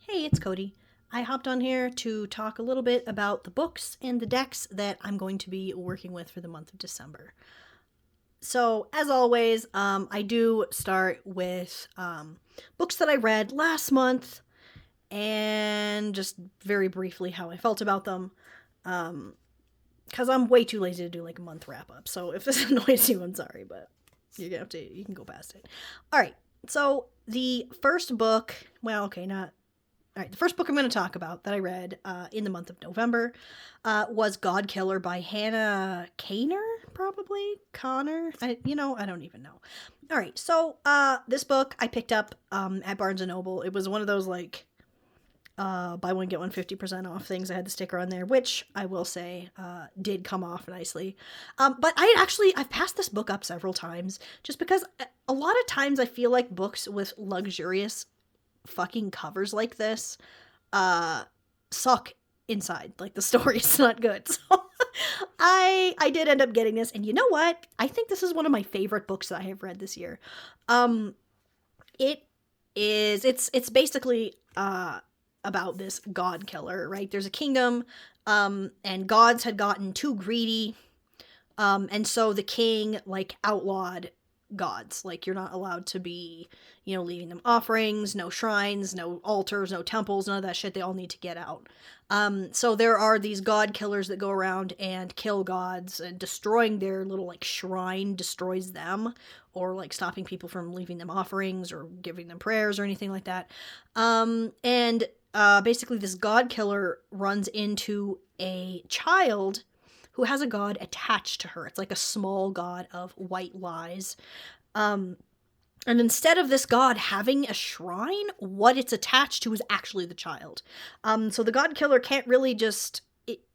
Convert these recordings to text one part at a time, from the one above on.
Hey, it's Cody. I hopped on here to talk a little bit about the books and the decks that I'm going to be working with for the month of December. So, as always, I do start with books that I read last month and just very briefly how I felt about them. Because I'm way too lazy to do like a month wrap up. So, if this annoys you, I'm sorry, but you're gonna have to, you can go past it. All right. So, the first book, well, okay, not all right, the first book I'm going to talk about that I read in the month of November was God Killer by Hannah Kaner, probably Connor. I don't even know. All right, so this book I picked up at Barnes and Noble. It was one of those like buy one get one 50% off things. I had the sticker on there, which I will say did come off nicely. But I've passed this book up several times just because a lot of times I feel like books with luxurious fucking covers like this suck inside. Like the story's not good. So I did end up getting this, and you know what? I think this is one of my favorite books that I have read this year. It's basically about this god killer, right? There's a kingdom, and gods had gotten too greedy, and so the king like outlawed gods. Like, you're not allowed to be, leaving them offerings, no shrines, no altars, no temples, none of that shit. They all need to get out. So there are these god killers that go around and kill gods, and destroying their little like shrine destroys them, or like stopping people from leaving them offerings or giving them prayers or anything like that. And basically this god killer runs into a child who has a god attached to her. It's like a small god of white lies. And instead of this god having a shrine, what it's attached to is actually the child. So the god killer can't really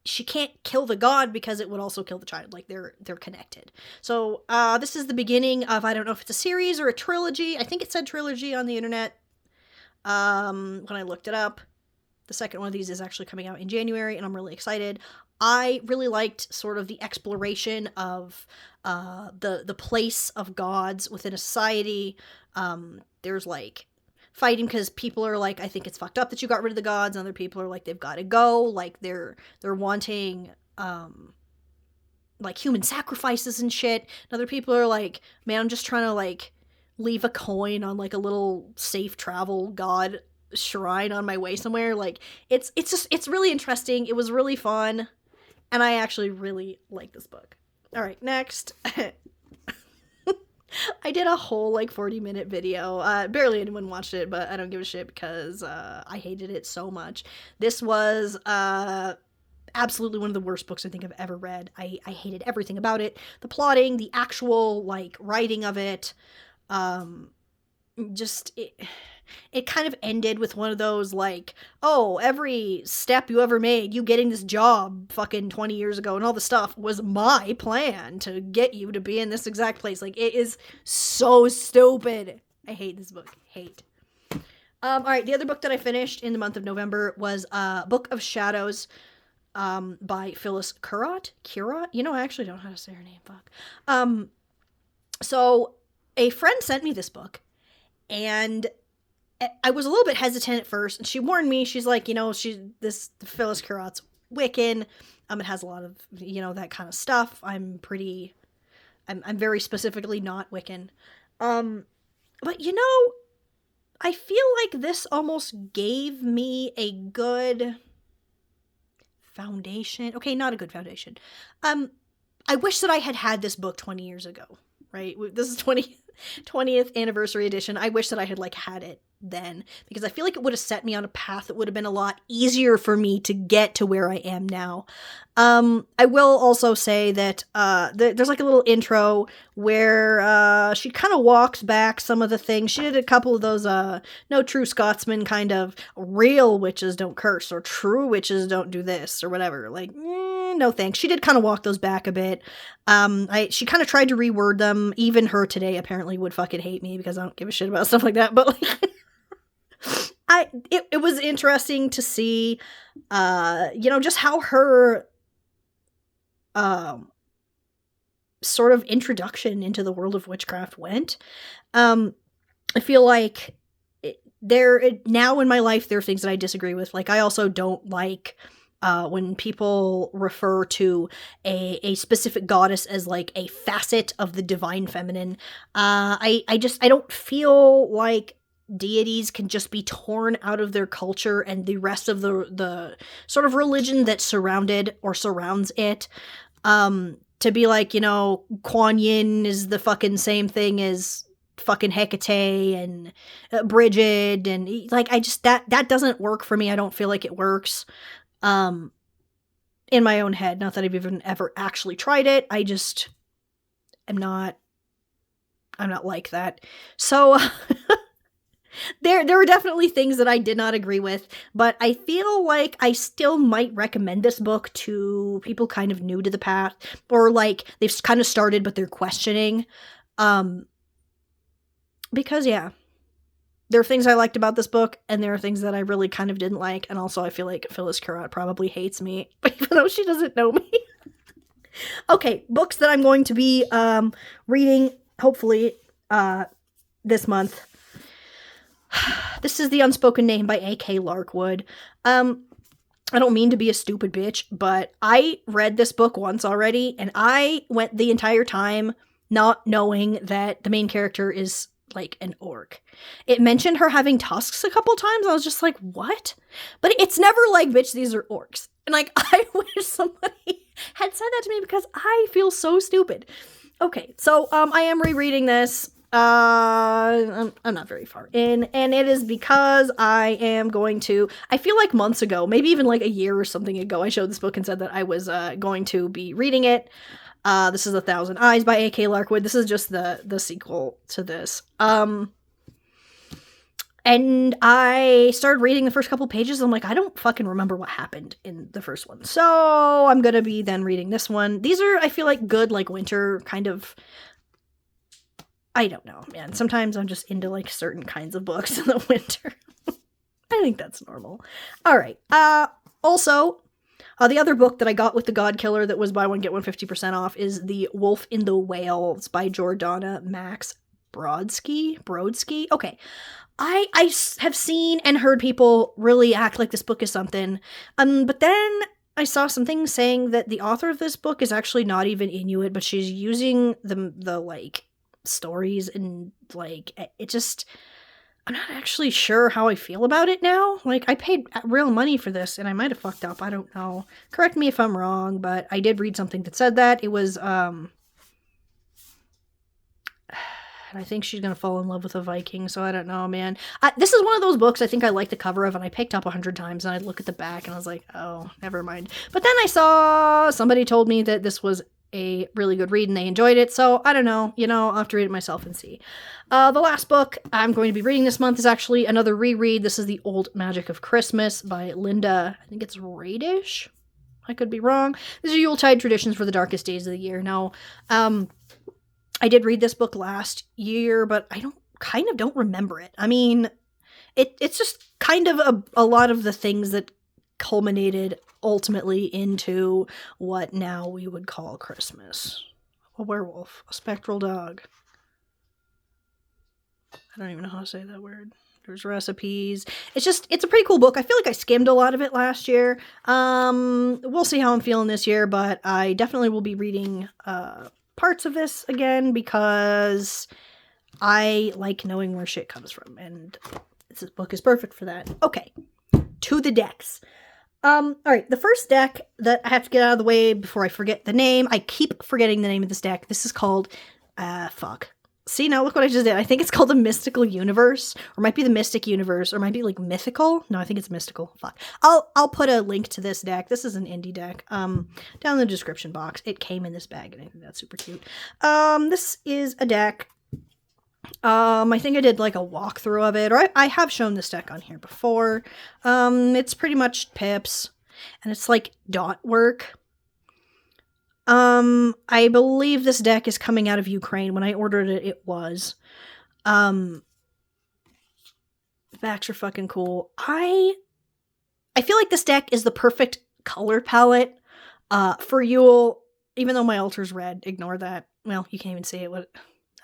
she can't kill the god because it would also kill the child. Like they're connected. So this is the beginning of, I don't know if it's a series or a trilogy. I think it said trilogy on the internet when I looked it up. The second one of these is actually coming out in January, and I'm really excited. I really liked sort of the exploration of the place of gods within a society. There's like fighting because people are like, I think it's fucked up that you got rid of the gods, and other people are like, they've got to go. Like they're wanting like human sacrifices and shit. And other people are like, man, I'm just trying to like leave a coin on like a little safe travel god shrine on my way somewhere. Like it's really interesting. It was really fun, and I actually really like this book. All right, next. I did a whole like 40-minute video. Barely anyone watched it, but I don't give a shit because I hated it so much. This was absolutely one of the worst books I think I've ever read. I hated everything about it. The plotting, the actual like writing of it, just it kind of ended with one of those like, oh, every step you ever made, you getting this job fucking 20 years ago and all the stuff was my plan to get you to be in this exact place. Like, it is so stupid. I hate this book. Hate. All right, the other book that I finished in the month of November was Book of Shadows by Phyllis Curott. I actually don't know how to say her name. Fuck. So a friend sent me this book, and I was a little bit hesitant at first, and she warned me. She's like, this Phyllis Currott's Wiccan. It has a lot of, that kind of stuff. I'm very specifically not Wiccan. But I feel like this almost gave me a good foundation. Okay, not a good foundation. I wish that I had this book 20 years ago, right? This is 20th anniversary edition. I wish that I had had it then, because I feel like it would have set me on a path that would have been a lot easier for me to get to where I am now. I will also say that there's like a little intro where she kind of walks back some of the things. She did a couple of those no true Scotsman kind of real witches don't curse, or true witches don't do this, or whatever. Like, no thanks. She did kind of walk those back a bit. She kind of tried to reword them. Even her today apparently would fucking hate me because I don't give a shit about stuff like that. But it was interesting to see, just how her sort of introduction into the world of witchcraft went. I feel like now in my life, there are things that I disagree with. Like, I also don't like when people refer to a specific goddess as like a facet of the divine feminine. I don't feel like deities can just be torn out of their culture and the rest of the sort of religion that surrounded or surrounds it. To be like, Kuan Yin is the fucking same thing as fucking Hecate and Bridget, and like, I just, that doesn't work for me. I don't feel like it works in my own head. Not that I've even ever actually tried it. I just I'm not like that. So there were definitely things that I did not agree with, but I feel like I still might recommend this book to people kind of new to the path, or like they've kind of started but they're questioning. Because yeah, there are things I liked about this book, and there are things that I really kind of didn't like, and also I feel like Phyllis Curott probably hates me, even though she doesn't know me. Okay, books that I'm going to be reading, hopefully, this month. This is The Unspoken Name by A.K. Larkwood. I don't mean to be a stupid bitch, but I read this book once already, and I went the entire time not knowing that the main character is like an orc. It mentioned her having tusks a couple times. I was just like, what? But it's never like, bitch, these are orcs. And like, I wish somebody had said that to me because I feel so stupid. Okay, so I am rereading this. I'm not very far in, and it is because I am going to, I feel like months ago, maybe even like a year or something ago, I showed this book and said that I was going to be reading it. This is A Thousand Eyes by A.K. Larkwood. This is just the sequel to this. And I started reading the first couple pages, and I'm like, I don't fucking remember what happened in the first one. So I'm gonna be then reading this one. These are, I feel like, good, like, winter kind of, I don't know, man. Sometimes I'm just into, like, certain kinds of books in the winter. I think that's normal. All right. Also, the other book that I got with the God Killer that was buy one, get one 50% off is The Wolf in the Whales by Jordana Max Brodsky. Okay. I have seen and heard people really act like this book is something. But then I saw some things saying that the author of this book is actually not even Inuit, but she's using the like, stories and, like, it just, I'm not actually sure how I feel about it now. Like, I paid real money for this, and I might have fucked up. I don't know. Correct me if I'm wrong, but I did read something that said that. It was, I think she's gonna fall in love with a Viking, so I don't know, man. This is one of those books I think I like the cover of, and I picked up 100 times, and I look at the back, and I was like, oh, never mind. But then I saw somebody told me that this was a really good read, and they enjoyed it, so I don't know. I'll have to read it myself and see. The last book I'm going to be reading this month is actually another reread. This is The Old Magic of Christmas by Linda, I think it's Radish. I could be wrong. These are Yuletide traditions for the darkest days of the year. Now, I did read this book last year, but I don't remember it. I mean, it's just kind of a lot of the things that culminated ultimately into what now we would call Christmas. A werewolf, a spectral dog. I don't even know how to say that word. There's recipes. It's a pretty cool book. I feel like I skimmed a lot of it last year. We'll see how I'm feeling this year, but I definitely will be reading parts of this again because I like knowing where shit comes from, and this book is perfect for that. Okay, to the decks. All right, the first deck that I have to get out of the way before I forget the name. I keep forgetting the name of this deck. This is called, fuck. See, now look what I just did. I think it's called the Mystical Universe, or might be the Mystic Universe, or might be like Mythical. No, I think it's Mystical. Fuck. I'll put a link to this deck. This is an indie deck. Down in the description box. It came in this bag, and I think that's super cute. This is a deck. I think I did like a walkthrough of it, or I have shown this deck on here before. It's pretty much pips, and it's like dot work. I believe this deck is coming out of Ukraine. When I ordered it, it was. Backs are fucking cool. I feel like this deck is the perfect color palette, for Yule, even though my altar's red. Ignore that. Well, you can't even see it. What?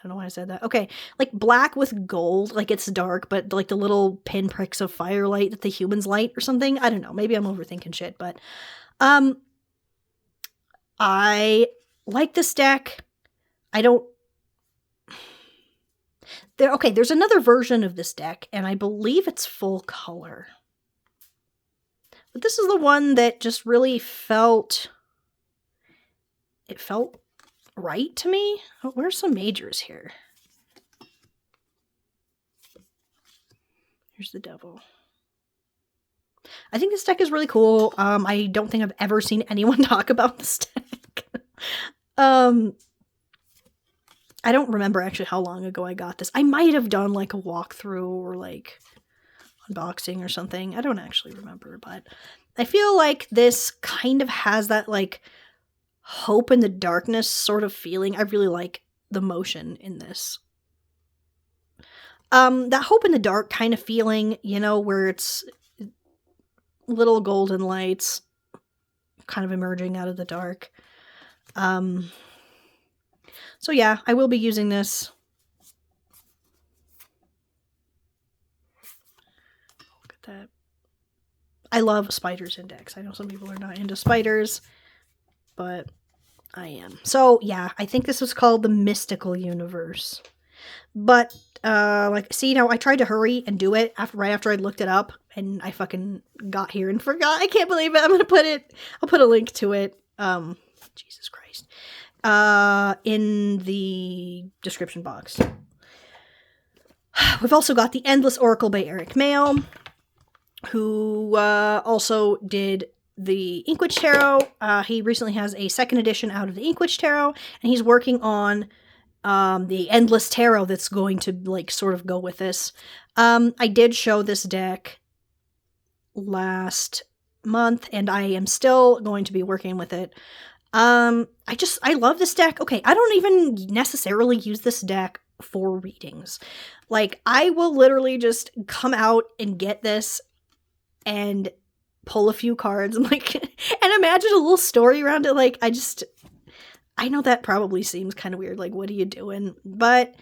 don't know why I said that. Okay, like black with gold, like it's dark, but like the little pinpricks of firelight that the humans light or something. I don't know. Maybe I'm overthinking shit, but I like this deck. I don't. There's another version of this deck, and I believe it's full color. But this is the one that just really felt. It felt right to me. Oh, where's some majors here? Here's the devil. I think this deck is really cool. I don't think I've ever seen anyone talk about this deck. I don't remember actually how long ago I got this. I might have done like a walkthrough or like unboxing or something. I don't actually remember, but I feel like this kind of has that like hope in the darkness sort of feeling. I really like the motion in this. That hope in the dark kind of feeling, you know, where it's little golden lights kind of emerging out of the dark. So yeah, I will be using this. Look at that. I love spiders in decks. I know some people are not into spiders, but I am. So yeah, I think this was called the Mystical Universe. But see, you know, I tried to hurry and do it right after I looked it up, and I fucking got here and forgot. I can't believe it. I'll put a link to it. Jesus Christ. In the description box. We've also got the Endless Oracle by Eric Mail, who also did the Inkwitch Tarot. He recently has a second edition out of the Inkwitch Tarot, and he's working on the Endless Tarot that's going to like sort of go with this. I did show this deck last month, and I am still going to be working with it. I love this deck. Okay, I don't even necessarily use this deck for readings. Like, I will literally just come out and get this and pull a few cards and like, and imagine a little story around it. Like, I know that probably seems kind of weird. Like, what are you doing? But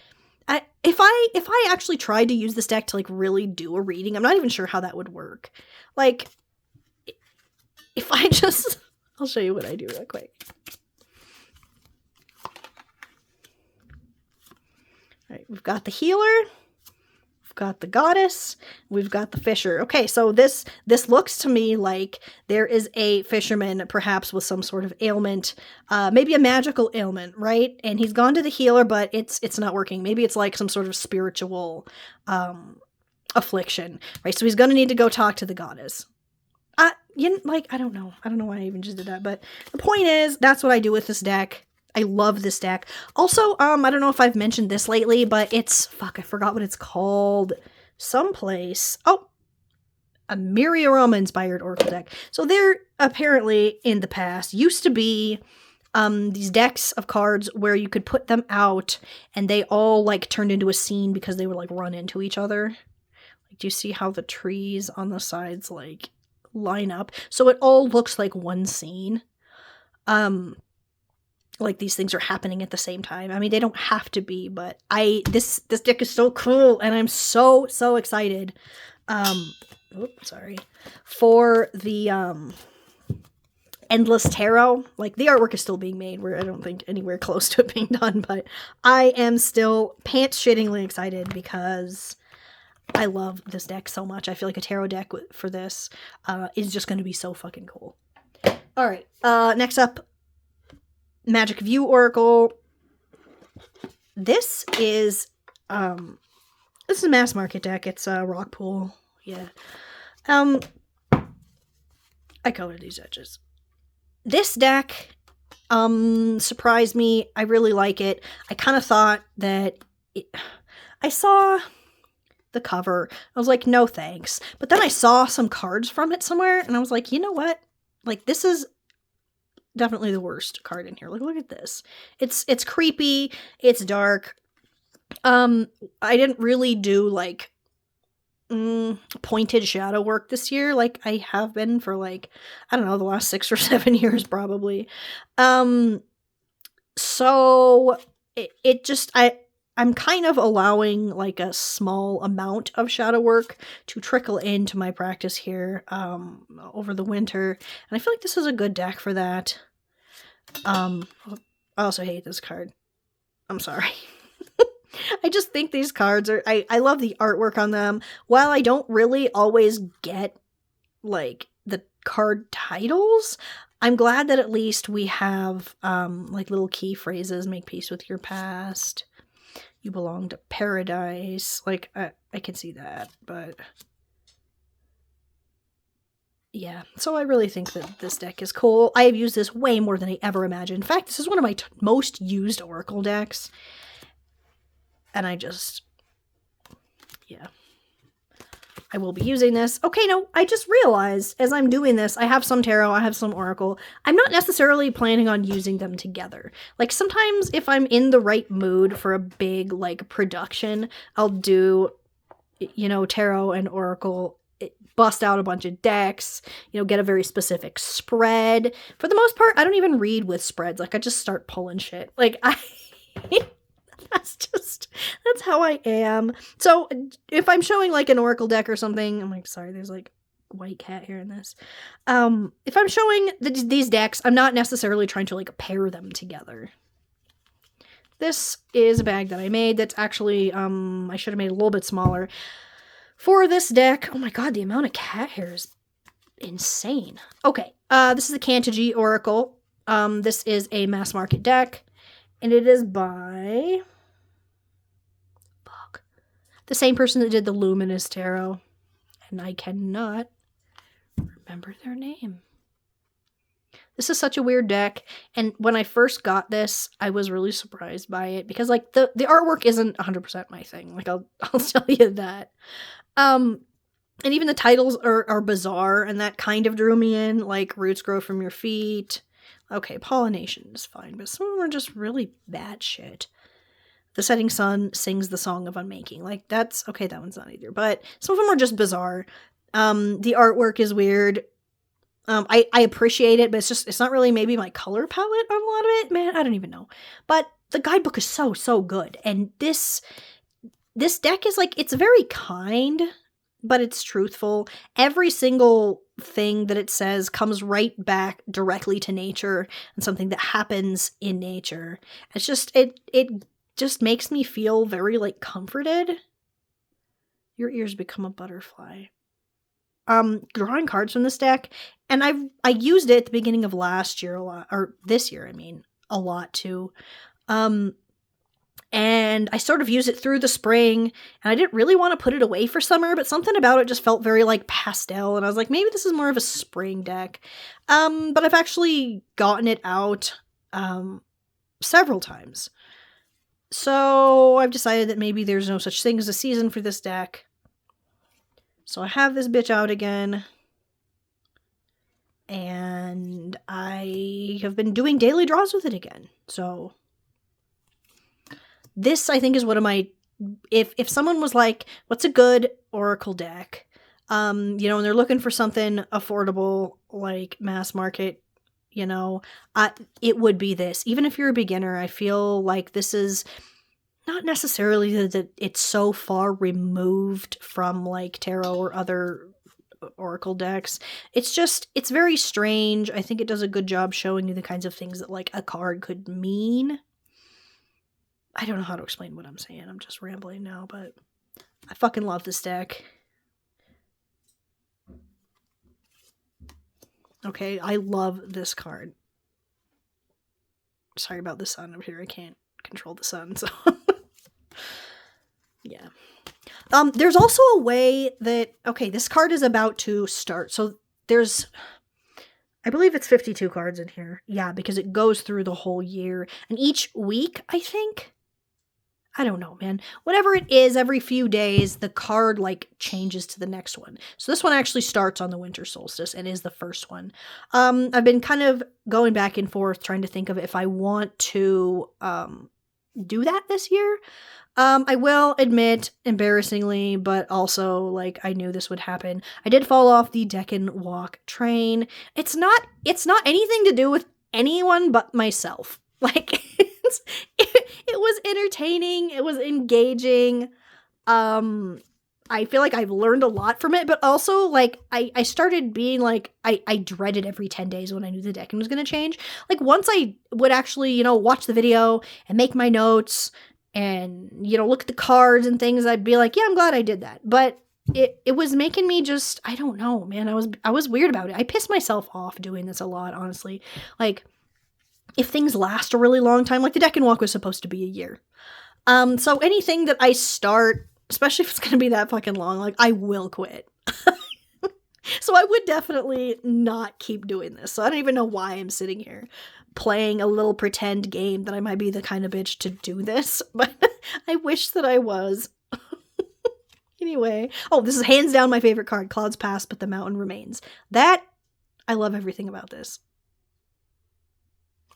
if I actually tried to use this deck to like really do a reading, I'm not even sure how that would work. Like, if I just... I'll show you what I do real quick. All right, we've got the healer, we've got the goddess, we've got the fisher. Okay, so this looks to me like there is a fisherman, perhaps with some sort of ailment, maybe a magical ailment, right? And he's gone to the healer, but it's not working. Maybe it's like some sort of spiritual affliction, right? So he's going to need to go talk to the goddess. I don't know why I even just did that, but the point is, that's what I do with this deck. I love this deck. Also, I don't know if I've mentioned this lately, but I forgot what it's called someplace. Oh, a Miriorama inspired Oracle deck. So there apparently in the past used to be these decks of cards where you could put them out and they all like turned into a scene because they would like run into each other. Like, do you see how the trees on the sides like line up? So it all looks like one scene. Like these things are happening at the same time. I mean, they don't have to be, but this deck is so cool and I'm so excited. For the Endless Tarot. Like, the artwork is still being made. I don't think anywhere close to it being done, but I am still pants-shittingly excited because I love this deck so much. I feel like a tarot deck for this is just going to be so fucking cool. All right. Next up, Magic View Oracle. This is a mass market deck. It's Rockpool. Yeah. I colored these edges. This deck surprised me. I really like it. I kind of thought that I saw the cover. I was like, no thanks. But then I saw some cards from it somewhere and I was like, you know what? Like, this is definitely the worst card in here. Like, look at this. It's creepy. It's dark. I didn't really do like pointed shadow work this year like I have been for like, I don't know, the last 6 or 7 years probably. So it just, I'm kind of allowing like a small amount of shadow work to trickle into my practice here over the winter. And I feel like this is a good deck for that. I also hate this card. I'm sorry. I just think these cards are, I love the artwork on them. While I don't really always get like the card titles, I'm glad that at least we have like little key phrases. Make peace with your past. You belong to paradise. Like, I can see that, but yeah. So I really think that this deck is cool. I have used this way more than I ever imagined. In fact, this is one of my most used Oracle decks. And I just, yeah. I will be using this. Okay, no, I just realized as I'm doing this, I have some tarot, I have some oracle. I'm not necessarily planning on using them together. Like sometimes if I'm in the right mood for a big like production, I'll do, you know, tarot and oracle, bust out a bunch of decks, you know, get a very specific spread. For the most part, I don't even read with spreads. Like I just start pulling shit. Like that's how I am. So if I'm showing like an oracle deck or something, I'm like, sorry, there's like white cat here in this. If I'm showing these decks, I'm not necessarily trying to like pair them together. This is a bag that I made that's actually, I should have made a little bit smaller. For this deck, oh my god, the amount of cat hair is insane. Okay, this is the Cant Oracle. This is a mass market deck, and it is by the same person that did the Luminous Tarot, and I cannot remember their name. This is such a weird deck, and when I first got this, I was really surprised by it, because, like, the artwork isn't 100% my thing. Like, I'll tell you that. And even the titles are bizarre, and that kind of drew me in, like, roots grow from your feet. Okay, pollination is fine, but some of them are just really bad shit. The setting sun sings the song of unmaking. Like, that's, okay, that one's not either. But some of them are just bizarre. The artwork is weird. I appreciate it, but it's not really maybe my color palette on a lot of it. Man, I don't even know. But the guidebook is so good. And this deck is like, it's very kind, but it's truthful. Every single thing that it says comes right back directly to nature and something that happens in nature. It's just, it just makes me feel very, like, comforted. Your ears become a butterfly. Drawing cards from this deck, and I used it at the beginning of last year a lot, or this year, I mean, a lot too. And I sort of used it through the spring, and I didn't really want to put it away for summer, but something about it just felt very, like, pastel, and I was like, maybe this is more of a spring deck. But I've actually gotten it out, several times. So I've decided that maybe there's no such thing as a season for this deck. So I have this bitch out again. And I have been doing daily draws with it again. So this, I think, is one of my... If someone was like, what's a good Oracle deck? You know, and they're looking for something affordable, like mass market, you know, it would be this. Even if you're a beginner, I feel like this is not necessarily that it's so far removed from like tarot or other oracle decks. It's just, it's very strange. I think it does a good job showing you the kinds of things that like a card could mean. I don't know how to explain what I'm saying. I'm just rambling now, but I fucking love this deck. Okay, I love this card. Sorry about the sun over here. I can't control the sun, so... Yeah. There's also a way that... Okay, this card is about to start. So there's... I believe it's 52 cards in here. Yeah, because it goes through the whole year. And each week, I think... I don't know, man. Whatever it is, every few days, the card, like, changes to the next one. So this one actually starts on the winter solstice and is the first one. I've been kind of going back and forth trying to think of if I want to do that this year. I will admit, embarrassingly, but also, like, I knew this would happen. I did fall off the Deccan Walk train. It's not anything to do with anyone but myself. Like, it was entertaining. It was engaging. I feel like I've learned a lot from it, but also like I started being like I dreaded every 10 days when I knew the decking was going to change. Like once I would actually, you know, watch the video and make my notes and, you know, look at the cards and things, I'd be like, yeah, I'm glad I did that. But it was making me just, I don't know, man. I was weird about it. I pissed myself off doing this a lot, honestly. Like if things last a really long time, like the deck and walk was supposed to be a year. So anything that I start, especially if it's going to be that fucking long, like I will quit. So I would definitely not keep doing this. So I don't even know why I'm sitting here playing a little pretend game that I might be the kind of bitch to do this, but I wish that I was. Anyway, oh, this is hands down my favorite card. Clouds pass, but the mountain remains. That, I love everything about this.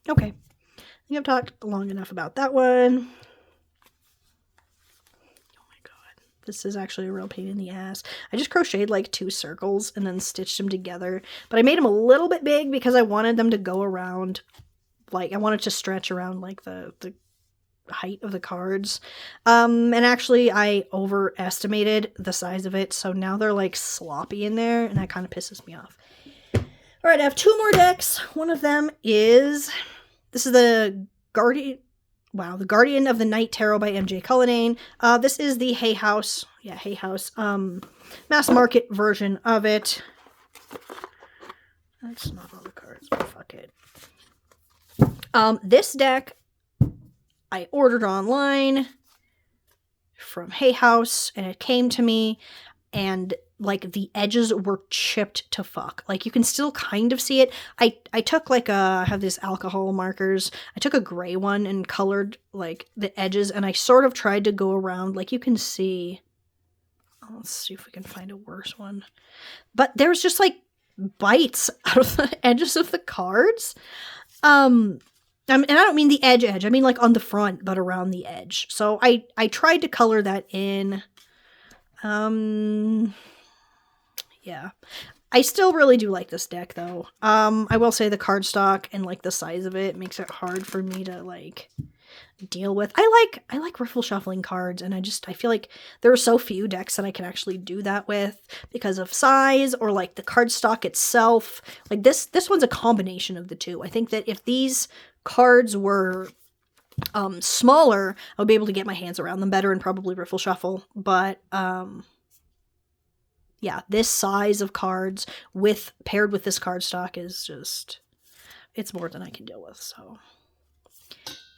Okay, I think I've talked long enough about that one. This is actually a real pain in the ass. I just crocheted like 2 circles and then stitched them together. But I made them a little bit big because I wanted them to go around, like I wanted to stretch around like the height of the cards. And actually I overestimated the size of it. So now they're like sloppy in there and that kind of pisses me off. All right, I have 2 more decks. One of them is, this is the Guardian. Wow, The Guardian of the Night Tarot by MJ Cullinane. This is the Hay House, mass market version of it. That's not all the cards, but fuck it. This deck I ordered online from Hay House, and it came to me, and like the edges were chipped to fuck. Like you can still kind of see it. I took like I have these alcohol markers. I took a gray one and colored like the edges, and I sort of tried to go around. Like you can see. Let's see if we can find a worse one. But there's just like bites out of the edges of the cards. And I don't mean the edge. I mean like on the front, but around the edge. So I tried to color that in. Yeah. I still really do like this deck though. I will say the cardstock and like the size of it makes it hard for me to like deal with. I like riffle shuffling cards, and I feel like there are so few decks that I can actually do that with because of size or like the cardstock itself. Like this one's a combination of the two. I think that if these cards were smaller, I would be able to get my hands around them better and probably riffle shuffle, but yeah, this size of cards paired with this cardstock is just, it's more than I can deal with. So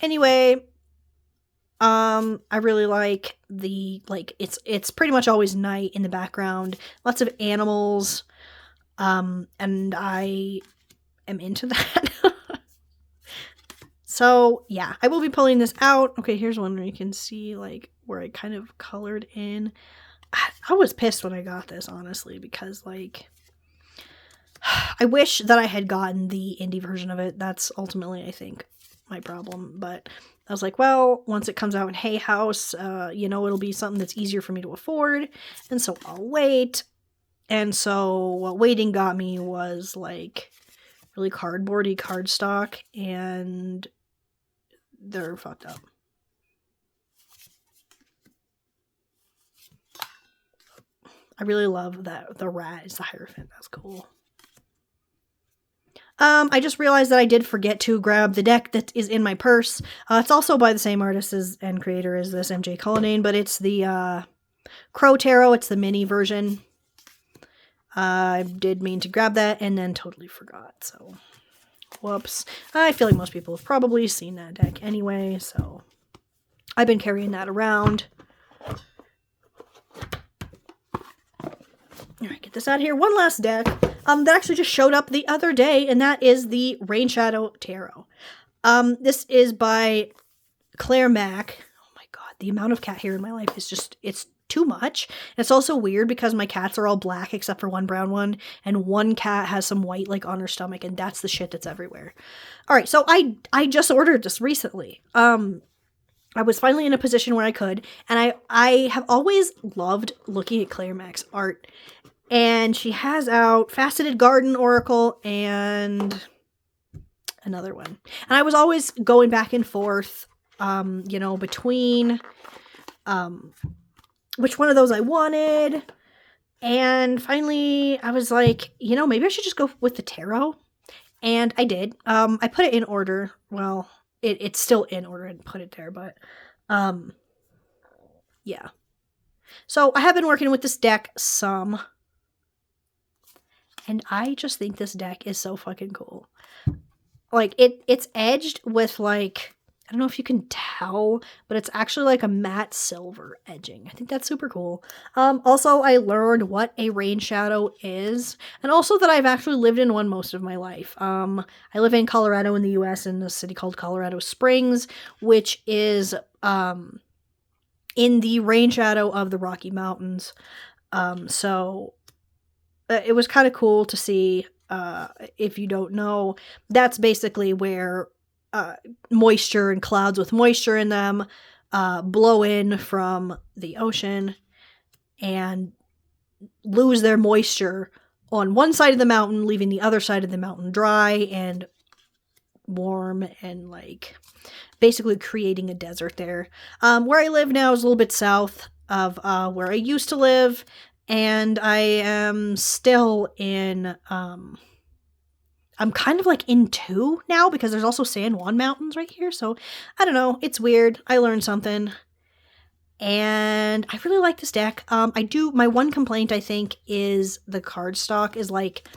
anyway, I really like it's pretty much always night in the background, lots of animals, and I am into that. So yeah, I will be pulling this out. Okay, here's one where you can see like where I kind of colored in. I was pissed when I got this, honestly, because like I wish that I had gotten the indie version of it. That's ultimately, I think, my problem. But I was like, well, once it comes out in Hay House, you know, it'll be something that's easier for me to afford, and so I'll wait. And so what waiting got me was like really cardboardy cardstock, and they're fucked up. I really love that the rat is the Hierophant. That's cool. I just realized that I did forget to grab the deck that is in my purse. It's also by the same artist and creator as this MJ Cullinane, but it's the Crow Tarot. It's the mini version. I did mean to grab that and then totally forgot. So, whoops. I feel like most people have probably seen that deck anyway, so I've been carrying that around. Alright, get this out of here. One last deck that actually just showed up the other day, and that is the Rain Shadow Tarot. This is by Claire Mack. Oh my god, the amount of cat hair in my life is just, it's too much. And it's also weird because my cats are all black except for one brown one, and one cat has some white like on her stomach, and that's the shit that's everywhere. Alright, so I just ordered this recently. I was finally in a position where I could, and I have always loved looking at Claire Mack's art. And she has out Faceted Garden Oracle and another one. And I was always going back and forth, you know, between which one of those I wanted. And finally, I was like, you know, maybe I should just go with the tarot. And I did. I put it in order. Well, it's still in order. I didn't put it there, but yeah. So I have been working with this deck some. And I just think this deck is so fucking cool. Like, it's edged with, like, I don't know if you can tell, but it's actually like a matte silver edging. I think that's super cool. Also, I learned what a rain shadow is, and also that I've actually lived in one most of my life. I live in Colorado in the US in a city called Colorado Springs, which is in the rain shadow of the Rocky Mountains. So it was kind of cool to see. If you don't know, that's basically where moisture and clouds with moisture in them blow in from the ocean and lose their moisture on one side of the mountain, leaving the other side of the mountain dry and warm and like basically creating a desert there. Where I live now is a little bit south of where I used to live, and I am still in I'm kind of like in two now because there's also San Juan Mountains right here. So I don't know. It's weird. I learned something. And I really like this deck. My one complaint, I think, is the cardstock is like,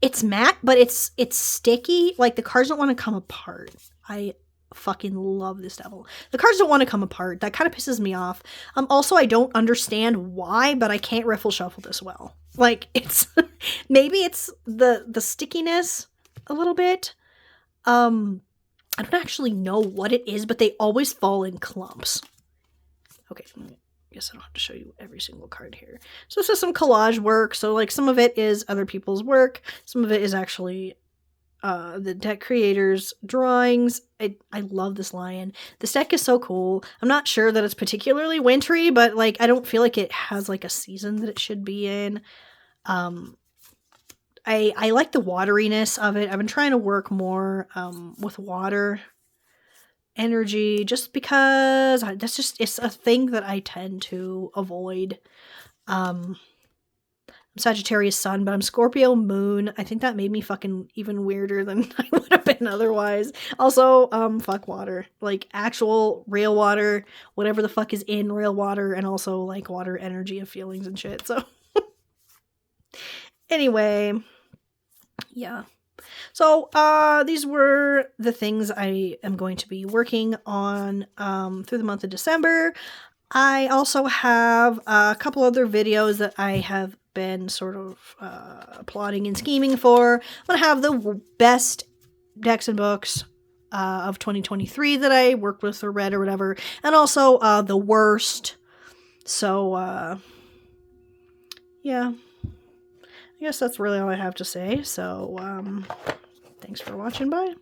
it's matte, but it's sticky. Like the cards don't want to come apart. I fucking love this devil. The cards don't want to come apart. That kind of pisses me off. Also, I don't understand why, but I can't riffle shuffle this well. Like, it's maybe it's the stickiness a little bit. I don't actually know what it is, but they always fall in clumps. Okay, I guess I don't have to show you every single card here. So this is some collage work. So like some of it is other people's work. Some of it is actually the deck creators' drawings. I love this lion. This deck is so cool. I'm not sure that it's particularly wintry, but like I don't feel like it has like a season that it should be in. I like the wateriness of it. I've been trying to work more with water energy just because it's a thing that I tend to avoid. I'm Sagittarius sun, but I'm Scorpio moon. I think that made me fucking even weirder than I would have been otherwise. Also, fuck water. Like actual real water, whatever the fuck is in real water, and also like water energy of feelings and shit. So anyway, yeah. So these were the things I am going to be working on through the month of December. I also have a couple other videos that I have been sort of plotting and scheming for. I'm going to have the best decks and books of 2023 that I worked with or read or whatever, and also the worst. So, yeah. I guess that's really all I have to say. So, thanks for watching. Bye.